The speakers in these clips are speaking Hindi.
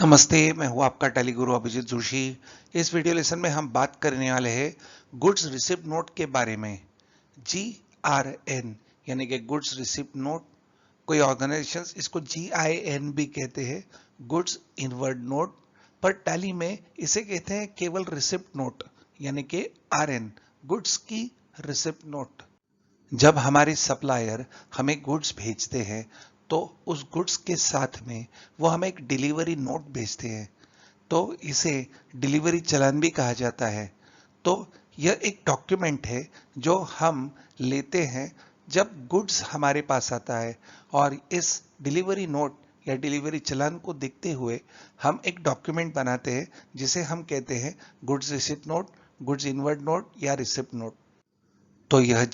नमस्ते, मैं हूँ आपका टेली गुरु अभिजीत जोशी। इस वीडियो लेसन में हम बात करने वाले हैं गुड्स रिसिप्ट नोट के बारे में। GRN यानी कि गुड्स रिसिप्ट नोट। कोई ऑर्गेनाइजेशंस इसको GIN भी कहते हैं, गुड्स इनवर्ड नोट, पर टैली में इसे कहते हैं केवल रिसिप्ट नोट यानी कि RN, गुड्स की रिसिप्ट नोट। जब हमारे सप्लायर हमें गुड्स भेजते हैं तो उस गुड्स के साथ में वो हमें एक डिलीवरी नोट भेजते हैं, तो इसे डिलीवरी चालान भी कहा जाता है। तो यह एक डॉक्यूमेंट है जो हम लेते हैं जब गुड्स हमारे पास आता है, और इस डिलीवरी नोट या डिलीवरी चालान को देखते हुए हम एक डॉक्यूमेंट बनाते हैं जिसे हम कहते हैं goods receipt note, goods inward note या रिसिप्ट नोट। तो यह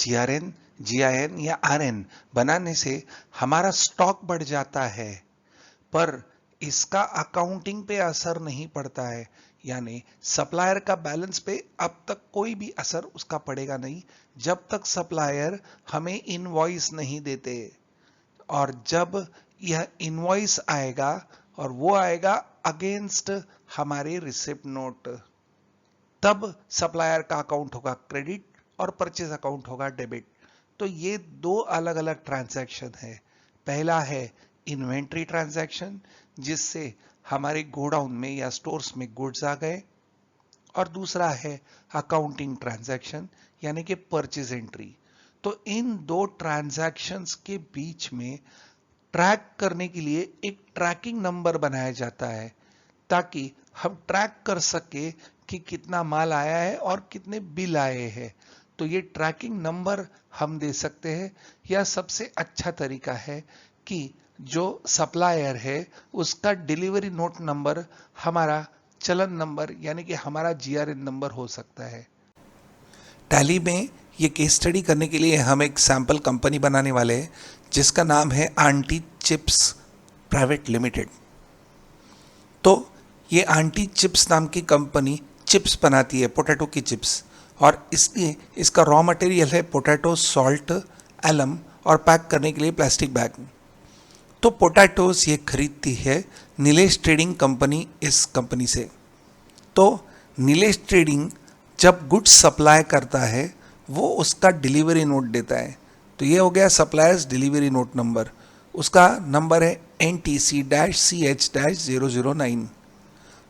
GIN या RN बनाने से हमारा स्टॉक बढ़ जाता है, पर इसका अकाउंटिंग पे असर नहीं पड़ता है। यानी सप्लायर का बैलेंस पे अब तक कोई भी असर उसका पड़ेगा नहीं जब तक सप्लायर हमें इनवॉइस नहीं देते। और जब यह इनवॉइस आएगा और वो आएगा अगेंस्ट हमारे रिसिप्ट नोट, तब सप्लायर का अकाउंट होगा क्रेडिट और परचेज अकाउंट होगा डेबिट। तो ये दो अलग अलग ट्रांजैक्शन है। पहला है इन्वेंट्री ट्रांजैक्शन, जिससे हमारे गोडाउन में या स्टोर्स में गुड्स आ गए, और दूसरा है अकाउंटिंग ट्रांजैक्शन यानी कि परचेज एंट्री। तो इन दो ट्रांजैक्शंस के बीच में ट्रैक करने के लिए एक ट्रैकिंग नंबर बनाया जाता है, ताकि हम ट्रैक कर सके कि कितना माल आया है और कितने बिल आए हैं। तो ये ट्रैकिंग नंबर हम दे सकते हैं, या सबसे अच्छा तरीका है कि जो सप्लायर है उसका डिलीवरी नोट नंबर हमारा चलन नंबर यानी कि हमारा GRN नंबर हो सकता है। टैली में ये केस स्टडी करने के लिए हम एक सैंपल कंपनी बनाने वाले हैं जिसका नाम है आंटी चिप्स प्राइवेट लिमिटेड। तो ये आंटी चिप्स नाम की कंपनी चिप्स बनाती है, पोटैटो की चिप्स, और इसलिए इसका रॉ मटेरियल है पोटैटो, सॉल्ट, एलम और पैक करने के लिए प्लास्टिक बैग। तो पोटैटोस ये खरीदती है नीलेश ट्रेडिंग कंपनी इस कंपनी से। तो नीलेश ट्रेडिंग जब गुड्स सप्लाई करता है वो उसका डिलीवरी नोट देता है। तो ये हो गया सप्लायर्स डिलीवरी नोट नंबर, उसका नंबर है NTC-CH-009।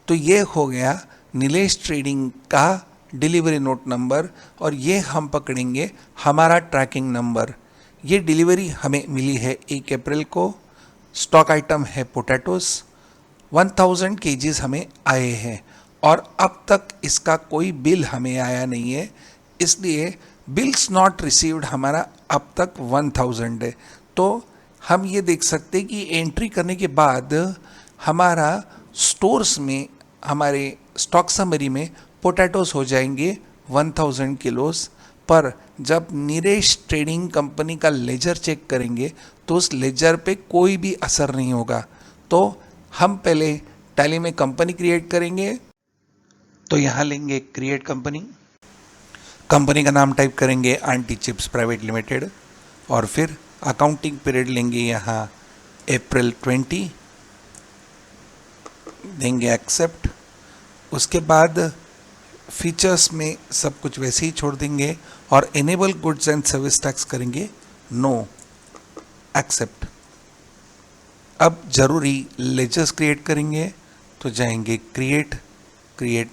तो ये हो गया नीलेश ट्रेडिंग का डिलीवरी नोट नंबर, और ये हम पकड़ेंगे हमारा ट्रैकिंग नंबर। ये डिलीवरी हमें मिली है 1 अप्रैल को। स्टॉक आइटम है पोटैटोस, 1000 kgs हमें आए हैं, और अब तक इसका कोई बिल हमें आया नहीं है, इसलिए बिल्स नॉट रिसीव्ड हमारा अब तक 1000 है। तो हम ये देख सकते हैं कि एंट्री करने के बाद हमारा स्टोर्स में हमारे स्टॉक समरी में पोटैटोस हो जाएंगे 1000 किलोस, पर जब नीलेश ट्रेडिंग कंपनी का लेजर चेक करेंगे तो उस लेजर पे कोई भी असर नहीं होगा। तो हम पहले टैली में कंपनी क्रिएट करेंगे। तो यहाँ लेंगे क्रिएट कंपनी, कंपनी का नाम टाइप करेंगे आंटी चिप्स प्राइवेट लिमिटेड, और फिर अकाउंटिंग पीरियड लेंगे यहाँ अप्रैल 20, देंगे एक्सेप्ट। उसके बाद फीचर्स में सब कुछ वैसे ही छोड़ देंगे, और enable goods and service tax करेंगे नो, एक्सेप्ट। अब जरूरी लेजर्स क्रिएट करेंगे, तो जाएंगे क्रिएट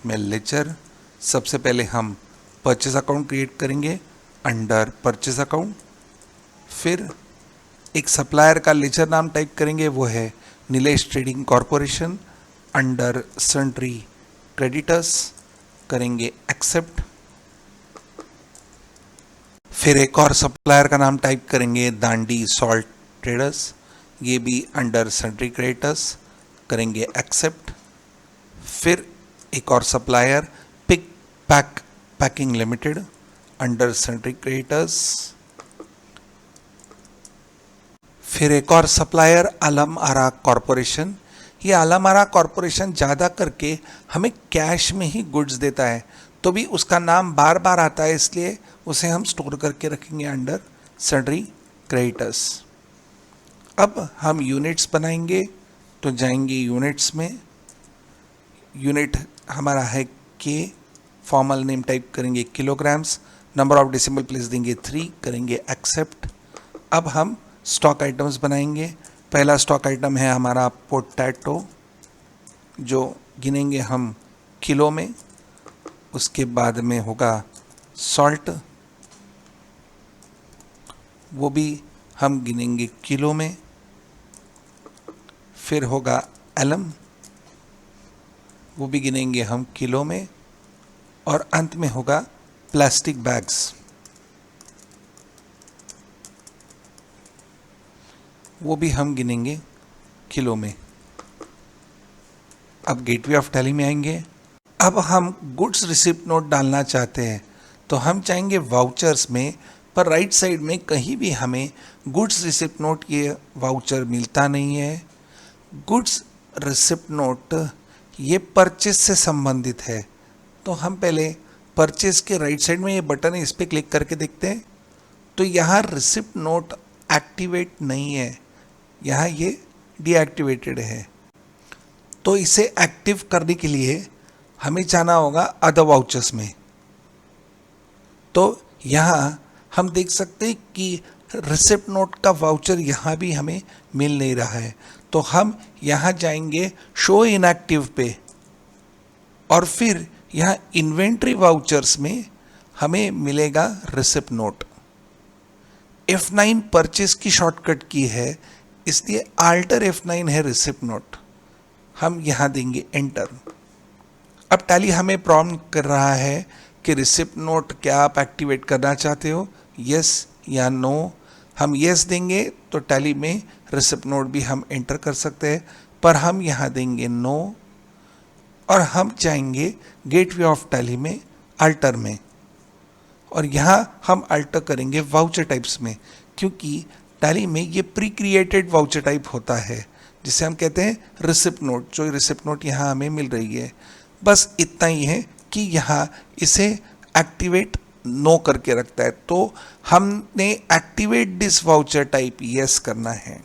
में लेजर। सबसे पहले हम परचेज अकाउंट क्रिएट करेंगे अंडर परचेज अकाउंट, फिर एक सप्लायर का लेजर नाम टाइप करेंगे, वो है Nilesh trading corporation, under sundry creditors, करेंगे एक्सेप्ट। फिर एक और सप्लायर का नाम टाइप करेंगे दांडी सॉल्ट ट्रेडर्स, ये भी अंडर सन्ड्री क्रेडिटर्स, करेंगे एक्सेप्ट। फिर एक और supplier pick pack packing limited, under sundry creditors. फिर एक और सप्लायर आलम आरा कॉरपोरेशन। ये आलम आरा कॉरपोरेशन ज़्यादा करके हमें कैश में ही गुड्स देता है, तो भी उसका नाम बार बार आता है, इसलिए उसे हम स्टोर करके रखेंगे अंडर सन्ड्री क्रेडिटर्स। अब हम यूनिट्स बनाएंगे, तो जाएंगे यूनिट्स में, यूनिट हमारा है के, फॉर्मल नेम टाइप करेंगे kilograms, number of decimal place देंगे 3, करेंगे एक्सेप्ट। अब हम स्टॉक आइटम्स बनाएंगे। पहला स्टॉक आइटम है हमारा पोटैटो, जो गिनेंगे हम किलो में। उसके बाद में होगा सॉल्ट, वो भी हम गिनेंगे किलो में। फिर होगा एलम, वो भी गिनेंगे हम किलो में। और अंत में होगा प्लास्टिक बैग्स, वो भी हम गिनेंगे किलो में। अब गेटवे ऑफ टैली में आएंगे। अब हम गुड्स रिसिप्ट नोट डालना चाहते हैं, तो हम चाहेंगे वाउचर्स में, पर राइट साइड में कहीं भी हमें गुड्स रिसिप्ट नोट ये वाउचर मिलता नहीं है। गुड्स रिसिप्ट नोट ये परचेस से संबंधित है, तो हम पहले परचेस के राइट साइड में ये बटन है, इस पर क्लिक करके देखते हैं। तो यहाँ रिसिप्ट नोट एक्टिवेट नहीं है, यहाँ ये डीएक्टिवेटेड है। तो इसे एक्टिव करने के लिए हमें जाना होगा अदर वाउचर्स में। तो यहाँ हम देख सकते हैं कि रिसिप्ट नोट का वाउचर यहाँ भी हमें मिल नहीं रहा है, तो हम यहाँ जाएंगे शो इनएक्टिव पे, और फिर यहाँ इन्वेंट्री वाउचर्स में हमें मिलेगा रिसिप्ट नोट। F9 परचेस की शॉर्टकट की है, इसलिए आल्टर F9 है रिसिप्ट नोट। हम यहाँ देंगे एंटर। अब टैली हमें प्रॉम्प्ट कर रहा है कि रिसिप्ट नोट क्या आप एक्टिवेट करना चाहते हो, यस या नो। हम यस देंगे तो टैली में रिसिप्ट नोट भी हम एंटर कर सकते हैं, पर हम यहाँ देंगे नो। और हम जाएंगे गेटवे ऑफ टैली में अल्टर में, और यहाँ हम अल्टर करेंगे वाउचर टाइप्स में, क्योंकि टैली में ये प्री क्रिएटेड वाउचर टाइप होता है जिसे हम कहते हैं रिसिप्ट नोट। जो रिसिप्ट नोट यहाँ हमें मिल रही है, बस इतना ही है कि यहाँ इसे एक्टिवेट नो करके रखता है। तो हमने activate this voucher type yes करना है।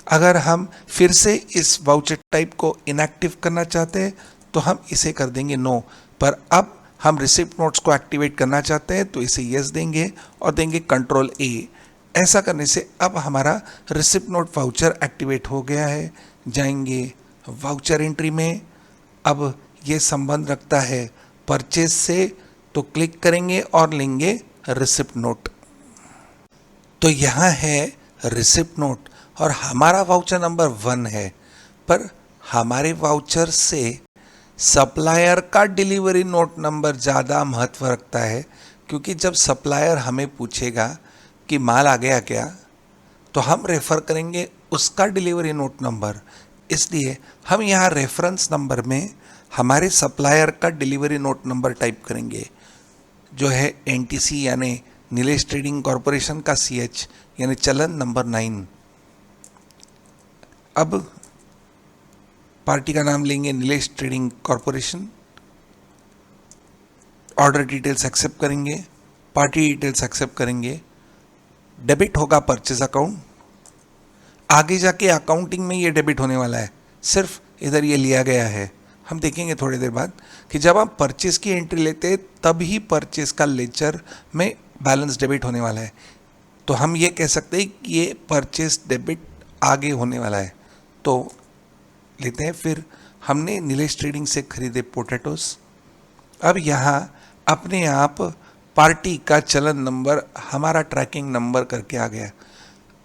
अगर हम फिर से इस वाउचर टाइप को इनएक्टिव करना चाहते हैं तो हम इसे कर देंगे नो, पर अब हम रिसिप्ट नोट्स को एक्टिवेट करना चाहते हैं तो इसे यस देंगे और देंगे कंट्रोल ए। ऐसा करने से अब हमारा रिसिप्ट नोट वाउचर एक्टिवेट हो गया है। जाएंगे वाउचर एंट्री में। अब ये संबंध रखता है परचेज से, तो क्लिक करेंगे और लेंगे रिसिप्ट नोट। तो यहाँ है रिसिप्ट नोट और हमारा वाउचर नंबर 1 है, पर हमारे वाउचर से सप्लायर का डिलीवरी नोट नंबर ज़्यादा महत्व रखता है, क्योंकि जब सप्लायर हमें पूछेगा कि माल आ गया क्या, तो हम रेफ़र करेंगे उसका डिलीवरी नोट नंबर। इसलिए हम यहाँ रेफरेंस नंबर में हमारे सप्लायर का डिलीवरी नोट नंबर टाइप करेंगे, जो है एनटीसी यानी नीलेश ट्रेडिंग कॉरपोरेशन का CH यानी चलन नंबर 9। अब पार्टी का नाम लेंगे Nilesh trading corporation. Order details accept करेंगे, पार्टी डिटेल्स एक्सेप्ट करेंगे। डेबिट होगा परचेज अकाउंट। आगे जाके अकाउंटिंग में ये डेबिट होने वाला है, सिर्फ इधर ये लिया गया है। हम देखेंगे थोड़ी देर बाद कि जब हम परचेज की एंट्री लेते हैं तभी परचेज का लेजर में बैलेंस डेबिट होने वाला है। तो हम ये कह सकते हैं कि ये परचेज डेबिट आगे होने वाला है। तो लेते हैं। फिर हमने नीलेश ट्रेडिंग से खरीदे पोटैटोस। अब यहाँ अपने आप पार्टी का चलन नंबर हमारा ट्रैकिंग नंबर करके आ गया।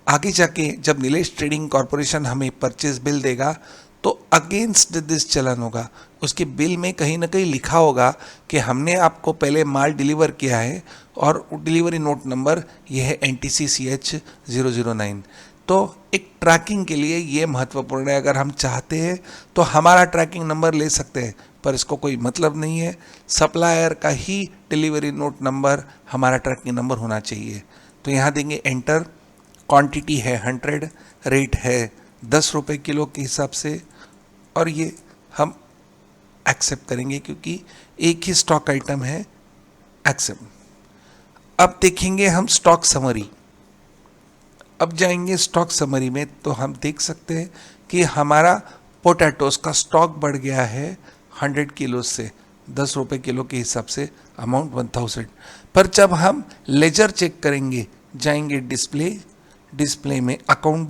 आगे जाके जब नीलेश ट्रेडिंग कॉरपोरेशन हमें परचेज बिल देगा तो अगेंस्ट दिस चलन होगा, उसके बिल में कहीं ना कहीं लिखा होगा कि हमने आपको पहले माल डिलीवर किया है और डिलीवरी नोट नंबर यह है NTC CH 009। तो एक ट्रैकिंग के लिए ये महत्वपूर्ण है। अगर हम चाहते हैं तो हमारा ट्रैकिंग नंबर ले सकते हैं, पर इसको कोई मतलब नहीं है। सप्लायर का ही डिलीवरी नोट नंबर हमारा ट्रैकिंग नंबर होना चाहिए। तो यहाँ देंगे एंटर। क्वांटिटी है 100, रेट है 10 रुपये किलो के हिसाब से, और ये हम एक्सेप्ट करेंगे क्योंकि एक ही स्टॉक आइटम है। एक्सेप्ट। अब देखेंगे हम स्टॉक समरी। अब जाएंगे स्टॉक समरी में तो हम देख सकते हैं कि हमारा पोटैटोस का स्टॉक बढ़ गया है 100 किलो से 10 रुपये किलो के हिसाब से, अमाउंट 1000। पर जब हम लेजर चेक करेंगे, जाएंगे डिस्प्ले में अकाउंट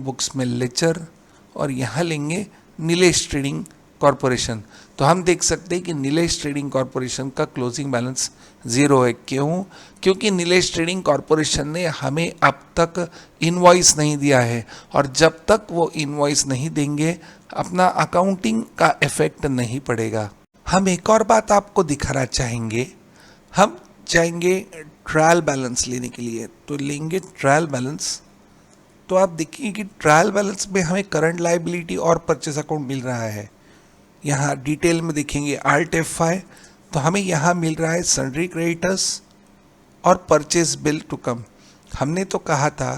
बुक्स में लेजर, और यहाँ लेंगे नीलेश ट्रेडिंग कॉरपोरेशन। तो हम देख सकते हैं कि नीलेश ट्रेडिंग कॉरपोरेशन का क्लोजिंग बैलेंस 0 है। क्यों? क्योंकि नीलेश ट्रेडिंग कॉरपोरेशन ने हमें अब तक इनवॉइस नहीं दिया है, और जब तक वो इनवॉइस नहीं देंगे अपना अकाउंटिंग का इफेक्ट नहीं पड़ेगा। हम एक और बात आपको दिखाना चाहेंगे। हम जाएंगे ट्रायल बैलेंस लेने के लिए, तो लेंगे ट्रायल बैलेंस। तो आप देखिए कि ट्रायल बैलेंस में हमें करंट लायबिलिटी और परचेस अकाउंट मिल रहा है। यहाँ डिटेल में देखेंगे Alt F5, तो हमें यहाँ मिल रहा है सन्ड्री क्रेडिटर्स और परचेस बिल टू कम। हमने तो कहा था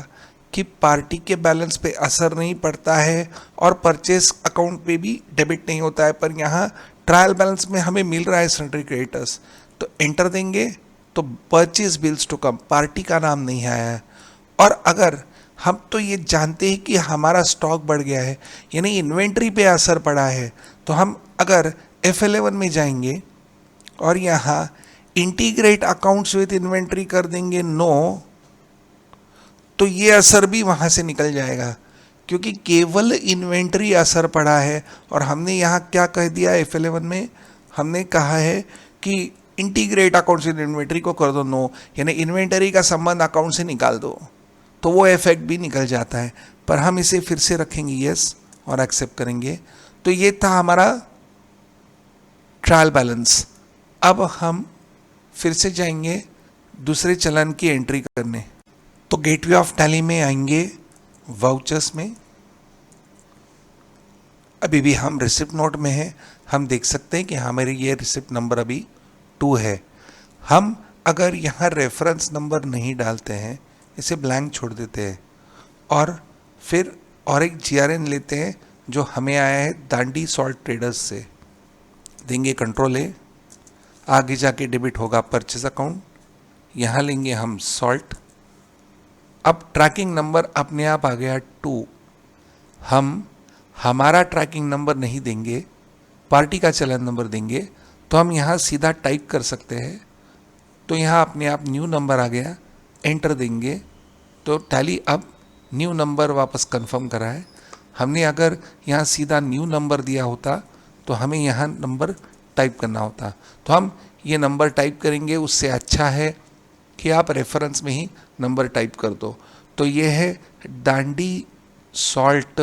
कि पार्टी के बैलेंस पे असर नहीं पड़ता है और परचेस अकाउंट पे भी डेबिट नहीं होता है, पर यहाँ ट्रायल बैलेंस में हमें मिल रहा है सन्ड्री क्रेडिटर्स। तो एंटर देंगे तो purchase bills to come, party का नाम नहीं आया है। और अगर हम तो ये जानते हैं कि हमारा स्टॉक बढ़ गया है, यानी इन्वेंट्री पे असर पड़ा है, तो हम अगर F11 में जाएंगे और यहाँ इंटीग्रेट अकाउंट्स विद इन्वेंट्री कर देंगे नो, तो ये असर भी वहाँ से निकल जाएगा, क्योंकि केवल इन्वेंट्री असर पड़ा है। और हमने यहाँ क्या कह दिया F11 में, हमने कहा है कि इंटीग्रेट अकाउंट्स विद इन्वेंट्री को कर दो नो, यानी इन्वेंटरी का संबंध अकाउंट से निकाल दो, तो वो इफेक्ट भी निकल जाता है। पर हम इसे फिर से रखेंगे यस और एक्सेप्ट करेंगे। तो ये था हमारा ट्रायल बैलेंस। अब हम फिर से जाएंगे दूसरे चलन की एंट्री करने, तो गेटवे ऑफ टैली में आएंगे, वाउचर्स में। अभी भी हम रिसिप्ट नोट में हैं, हम देख सकते हैं कि हमारे ये रिसिप्ट नंबर अभी 2 है। हम अगर यहाँ रेफरेंस नंबर नहीं डालते हैं, इसे ब्लैंक छोड़ देते हैं और फिर और एक GRN लेते हैं जो हमें आया है दांडी सॉल्ट ट्रेडर्स से, देंगे कंट्रोल A, आगे जाके डेबिट होगा परचेस अकाउंट, यहाँ लेंगे हम सॉल्ट। अब ट्रैकिंग नंबर अपने आप आ गया 2। हम हमारा ट्रैकिंग नंबर नहीं देंगे, पार्टी का चलन नंबर देंगे, तो हम यहाँ सीधा टाइप कर सकते हैं। तो यहाँ अपने आप न्यू नंबर आ गया, एंटर देंगे तो टैली अब न्यू नंबर वापस कंफर्म करा है। हमने अगर यहाँ सीधा न्यू नंबर दिया होता तो हमें यहाँ नंबर टाइप करना होता, तो हम ये नंबर टाइप करेंगे। उससे अच्छा है कि आप रेफरेंस में ही नंबर टाइप कर दो। तो ये है दांडी सॉल्ट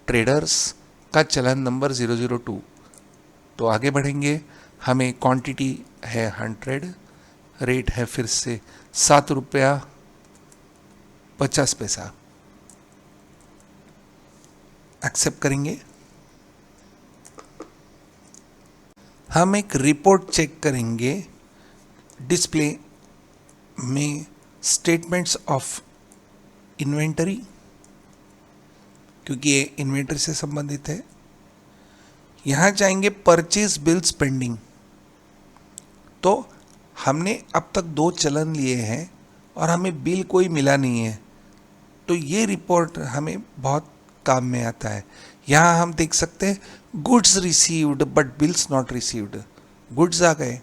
ट्रेडर्स का चलन नंबर 002। तो आगे बढ़ेंगे, हमें क्वांटिटी है 100, रेट है फिर से 7 रुपया 50 पैसा, एक्सेप्ट करेंगे। हम एक रिपोर्ट चेक करेंगे डिस्प्ले में, स्टेटमेंट्स ऑफ इन्वेंटरी, क्योंकि ये इन्वेंटरी से संबंधित है। यहाँ जाएंगे परचेज बिल्स पेंडिंग, तो हमने अब तक 2 चलन लिए हैं और हमें बिल कोई मिला नहीं है, तो ये रिपोर्ट हमें बहुत काम में आता है। यहाँ हम देख सकते हैं goods received but bills not received, goods आ गए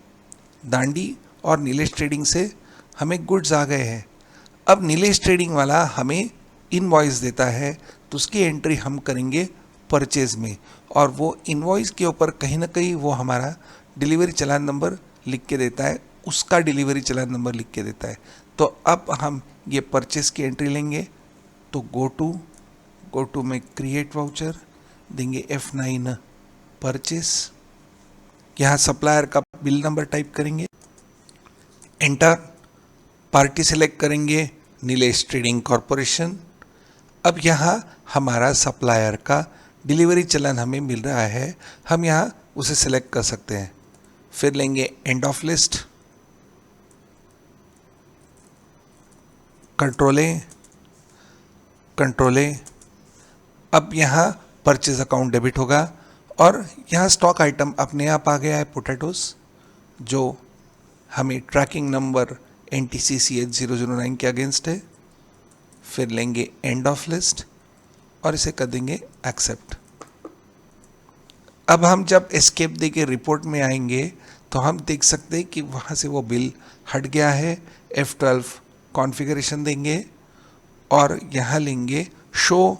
दांडी और नीलेश ट्रेडिंग से, हमें गुड्स आ गए हैं। अब नीलेश ट्रेडिंग वाला हमें इनवॉइस देता है, तो उसकी एंट्री हम करेंगे परचेज में, और वो इनवॉइस के ऊपर कहीं ना कहीं वो हमारा डिलीवरी चालान नंबर लिख के देता है, उसका डिलीवरी चालान नंबर लिख के देता है। तो अब हम ये परचेज की एंट्री लेंगे, तो गो टू में क्रिएट वाउचर, देंगे F9 परचेस, यहाँ सप्लायर का बिल नंबर टाइप करेंगे, एंटर, पार्टी सेलेक्ट करेंगे नीलेश ट्रेडिंग कॉरपोरेशन। अब यहाँ हमारा सप्लायर का डिलीवरी चालान हमें मिल रहा है, हम यहाँ उसे सेलेक्ट कर सकते हैं। फिर लेंगे एंड ऑफ लिस्ट, कंट्रोल ए। अब यहाँ परचेज अकाउंट डेबिट होगा और यहाँ स्टॉक आइटम अपने आप आ गया है पोटैटोस, जो हमें ट्रैकिंग नंबर NTCCH 009 के अगेंस्ट है। फिर लेंगे एंड ऑफ लिस्ट, और इसे कर देंगे एक्सेप्ट। अब हम जब एस्केप देके रिपोर्ट में आएंगे तो हम देख सकते हैं कि वहाँ से वो बिल हट गया है। F12 कॉन्फ़िगरेशन देंगे और यहाँ लेंगे show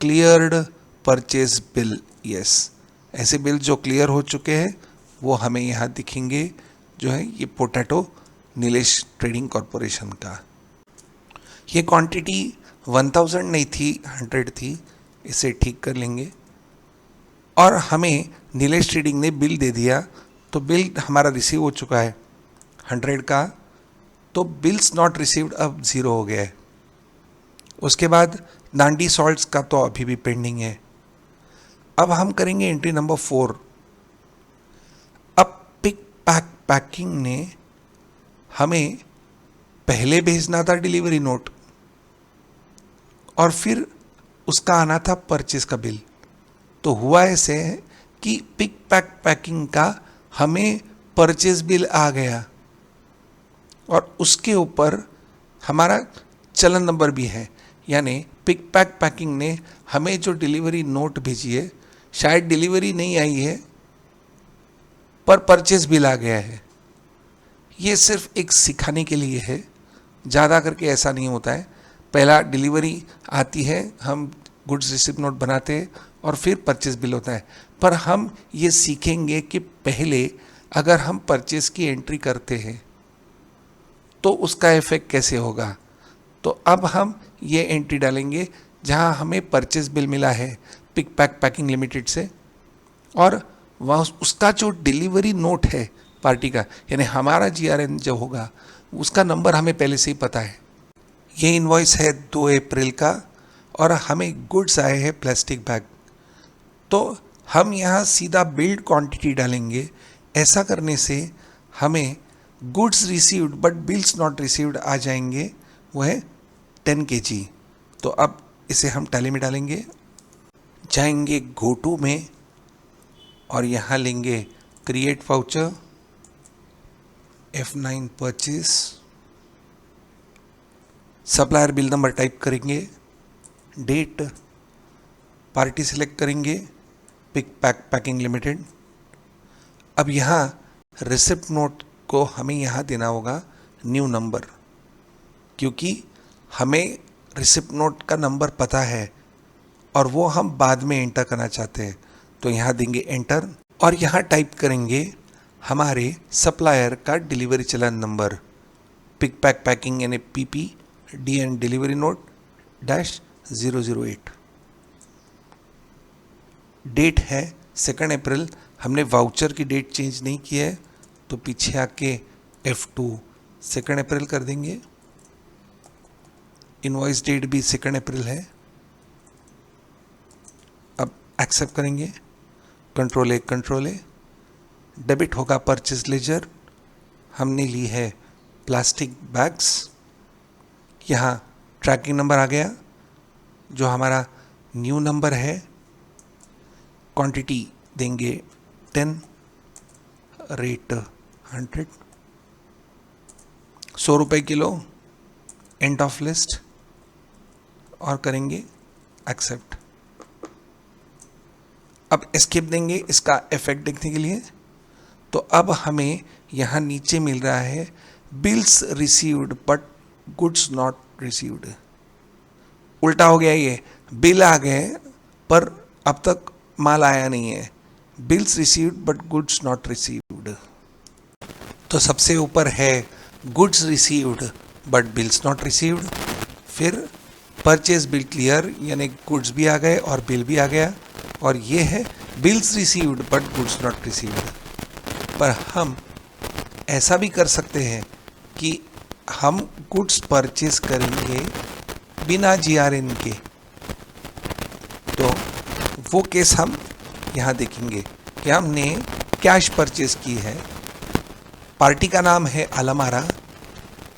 cleared purchase bill. Yes, ऐसे बिल जो क्लियर हो चुके हैं वो हमें यहाँ दिखेंगे, जो है ये पोटैटो नीलेश ट्रेडिंग कॉरपोरेशन का। ये क्वांटिटी 1000 नहीं थी, 100 थी, इसे ठीक कर लेंगे। और हमें नीलेश ट्रेडिंग ने बिल दे दिया, तो बिल हमारा रिसीव हो चुका है 100 का, तो बिल्स नॉट रिसीव्ड अब 0 हो गया है। उसके बाद दांडी सॉल्ट्स का तो अभी भी पेंडिंग है। अब हम करेंगे एंट्री नंबर 4। अब पिक पैक पैकिंग ने हमें पहले भेजना था डिलीवरी नोट और फिर उसका आना था परचेज का बिल। तो हुआ ऐसे है कि पिक पैक पैकिंग का हमें परचेज बिल आ गया और उसके ऊपर हमारा चलन नंबर भी है, यानी पिक पैक पैकिंग ने हमें जो डिलीवरी नोट भेजी है, शायद डिलीवरी नहीं आई है पर परचेज बिल आ गया है। ये सिर्फ एक सिखाने के लिए है, ज़्यादा करके ऐसा नहीं होता है। पहला डिलीवरी आती है, हम गुड्स रिसिप्ट नोट बनाते हैं और फिर परचेज बिल होता है। पर हम ये सीखेंगे कि पहले अगर हम परचेज की एंट्री करते हैं तो उसका इफेक्ट कैसे होगा। तो अब हम ये एंट्री डालेंगे जहां हमें परचेज बिल मिला है पिक पैक पैकिंग लिमिटेड से, और वह उसका जो डिलीवरी नोट है पार्टी का, यानी हमारा GRN जो होगा उसका नंबर हमें पहले से ही पता है। ये इनवॉइस है 2 अप्रैल का और हमें गुड्स आए हैं प्लास्टिक बैग। तो हम यहाँ सीधा बिल्ड क्वांटिटी डालेंगे। ऐसा करने से हमें goods received but bills not received आ जाएंगे, वो है 10 kg। तो अब इसे हम टैली में डालेंगे, जाएंगे गो टू में और यहाँ लेंगे create voucher, F9 purchase, supplier bill number type करेंगे, डेट, पार्टी सिलेक्ट करेंगे पिक पैक पैकिंग लिमिटेड। अब यहाँ रिसिप्ट नोट को हमें यहाँ देना होगा न्यू नंबर, क्योंकि हमें रिसिप्ट नोट का नंबर पता है और वो हम बाद में एंटर करना चाहते हैं। तो यहाँ देंगे एंटर और यहाँ टाइप करेंगे हमारे सप्लायर का delivery challan number, pick pack packing यानी PP DN delivery note -008। Date है 2 अप्रैल। हमने वाउचर की डेट चेंज नहीं की है, तो पीछे आके F2 2 अप्रैल कर देंगे। इनवॉइस डेट भी 2 अप्रैल है। अब एक्सेप्ट करेंगे, कंट्रोल ए। डेबिट होगा परचेज लेजर, हमने ली है प्लास्टिक बैग्स। यहाँ ट्रैकिंग नंबर आ गया जो हमारा न्यू नंबर है। क्वांटिटी देंगे 10, रेट 100, 100 रुपये किलो, एंड ऑफ लिस्ट और करेंगे एक्सेप्ट। अब एस्केप देंगे इसका इफेक्ट देखने के लिए। तो अब हमें यहाँ नीचे मिल रहा है bills received but goods not received. उल्टा हो गया, ये बिल आ गए पर अब तक माल आया नहीं है। Bills received but goods not received. तो सबसे ऊपर है goods received but bills not received, फिर परचेज बिल क्लियर यानी गुड्स भी आ गए और बिल भी आ गया, और ये है bills received but goods not received. पर हम ऐसा भी कर सकते हैं कि हम गुड्स परचेज करेंगे बिना GRN के, तो वो केस हम यहाँ देखेंगे कि हमने कैश परचेज की है, पार्टी का नाम है अलमारा,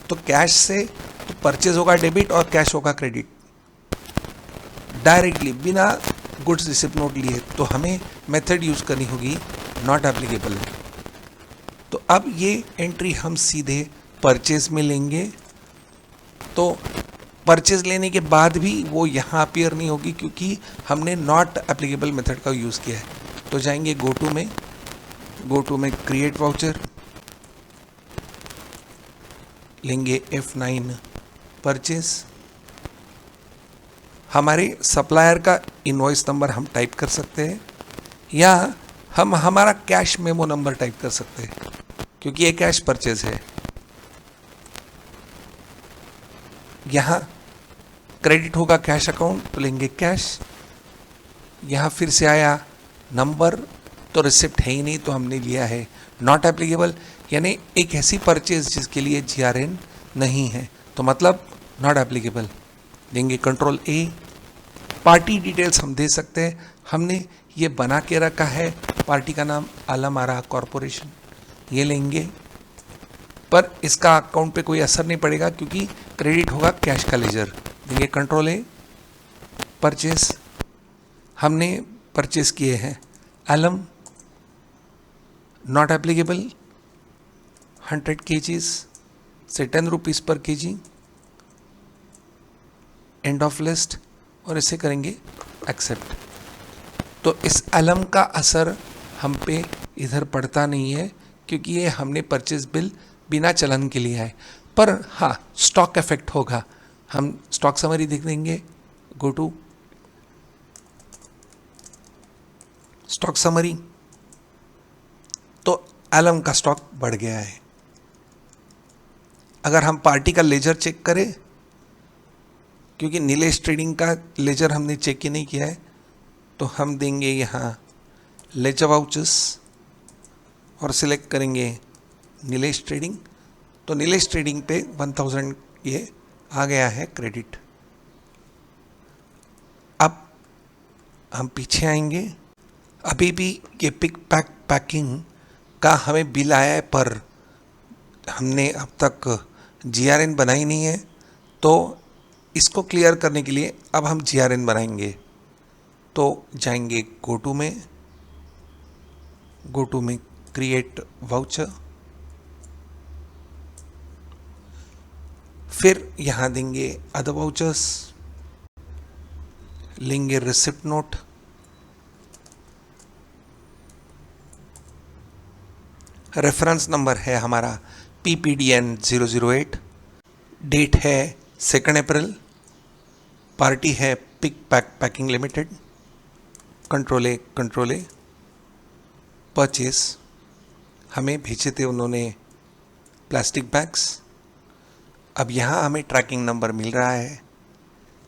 तो कैश से तो परचेज होगा डेबिट और कैश होगा क्रेडिट डायरेक्टली बिना गुड्स रिसिप्ट नोट लिए। तो हमें मेथड यूज़ करनी होगी नॉट एप्लीकेबल। तो अब ये एंट्री हम सीधे परचेज में लेंगे। तो परचेज लेने के बाद भी वो यहाँ अपीयर नहीं होगी क्योंकि हमने नॉट एप्लीकेबल मेथड का यूज़ किया है। तो जाएंगे गो टू में क्रिएट वाउचर, लेंगे F9 परचेज, हमारे सप्लायर का इनवॉइस नंबर हम टाइप कर सकते हैं या हम हमारा कैश मेमो नंबर टाइप कर सकते हैं क्योंकि ये कैश परचेज है। यहाँ क्रेडिट होगा कैश अकाउंट तो लेंगे कैश। यहाँ फिर से आया नंबर, तो रिसिप्ट है ही नहीं तो हमने लिया है नॉट एप्लीकेबल, यानी एक ऐसी परचेज जिसके लिए GRN नहीं है तो मतलब नॉट एप्लीकेबल। लेंगे कंट्रोल A, पार्टी डिटेल्स हम दे सकते हैं, हमने ये बना के रखा है, पार्टी का नाम आलम आरा कॉरपोरेशन, ये लेंगे पर इसका अकाउंट पे कोई असर नहीं पड़ेगा क्योंकि क्रेडिट होगा कैश का लेजर। देंगे कंट्रोल A, परचेस, हमने परचेस किए हैं आलम, नॉट एप्लीकेबल, 100 kgs से 10 रुपीज़ पर kg, एंड ऑफ लिस्ट, और इसे करेंगे एक्सेप्ट। तो इस आलम का असर हम पे इधर पड़ता नहीं है क्योंकि ये हमने परचेज बिल बिना चलन के लिया है, पर हाँ स्टॉक इफेक्ट होगा। हम स्टॉक समरी देख देंगे, गो टू स्टॉक समरी, तो आलम का स्टॉक बढ़ गया है। अगर हम पार्टी का लेजर चेक करें, क्योंकि नीलेश ट्रेडिंग का लेजर हमने चेक ही नहीं किया है, तो हम देंगे यहाँ लेजर वाउचर्स और सिलेक्ट करेंगे नीलेश ट्रेडिंग, तो नीलेश ट्रेडिंग पे 1000 ये आ गया है क्रेडिट। अब हम पीछे आएंगे, अभी भी ये पिक पैकिंग का हमें बिल आया है पर हमने अब तक GRN बनाई नहीं है, तो इसको क्लियर करने के लिए अब हम GRN बनाएंगे। तो जाएंगे गो टू में क्रिएट वाउचर, फिर यहाँ देंगे अदर वाउचर्स, लेंगे रिसिप्ट नोट, रेफरेंस नंबर है हमारा PPDN 008, डेट है 2 अप्रैल, पार्टी है pick packing limited, control A, purchase हमें भेजे थे उन्होंने प्लास्टिक बैग्स। अब यहाँ हमें ट्रैकिंग नंबर मिल रहा है,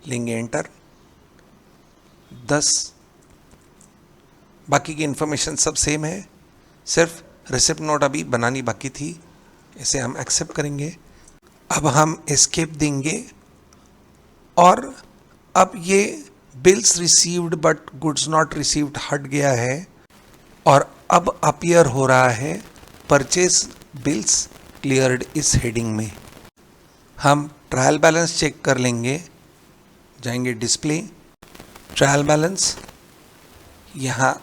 लेंगे एंटर 10, बाकी की इन्फॉर्मेशन सब सेम है, सिर्फ रिसिप्ट नोट अभी बनानी बाकी थी, इसे हम एक्सेप्ट करेंगे। अब हम एस्केप देंगे और अब ये bills received but goods not received हट गया है और अब अपीयर हो रहा है परचेज बिल्स क्लियर्ड इस हेडिंग में। हम ट्रायल बैलेंस चेक कर लेंगे, जाएंगे डिस्प्ले, ट्रायल बैलेंस, यहाँ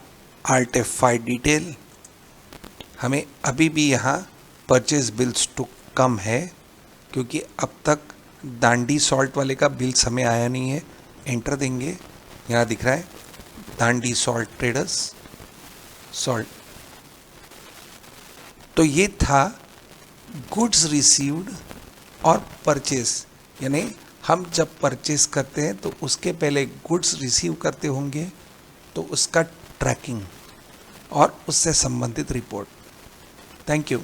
Alt F5 डिटेल, हमें अभी भी यहाँ परचेज बिल्स टू कम है क्योंकि अब तक दांडी सॉल्ट वाले का बिल्स हमें आया नहीं है। एंटर देंगे, यहाँ दिख रहा है दांडी सॉल्ट ट्रेडर्स सॉल्ट। तो ये था गुड्स रिसीव्ड और परचेज, यानी हम जब परचेज करते हैं तो उसके पहले गुड्स रिसीव करते होंगे तो उसका ट्रैकिंग और उससे संबंधित रिपोर्ट। Thank you.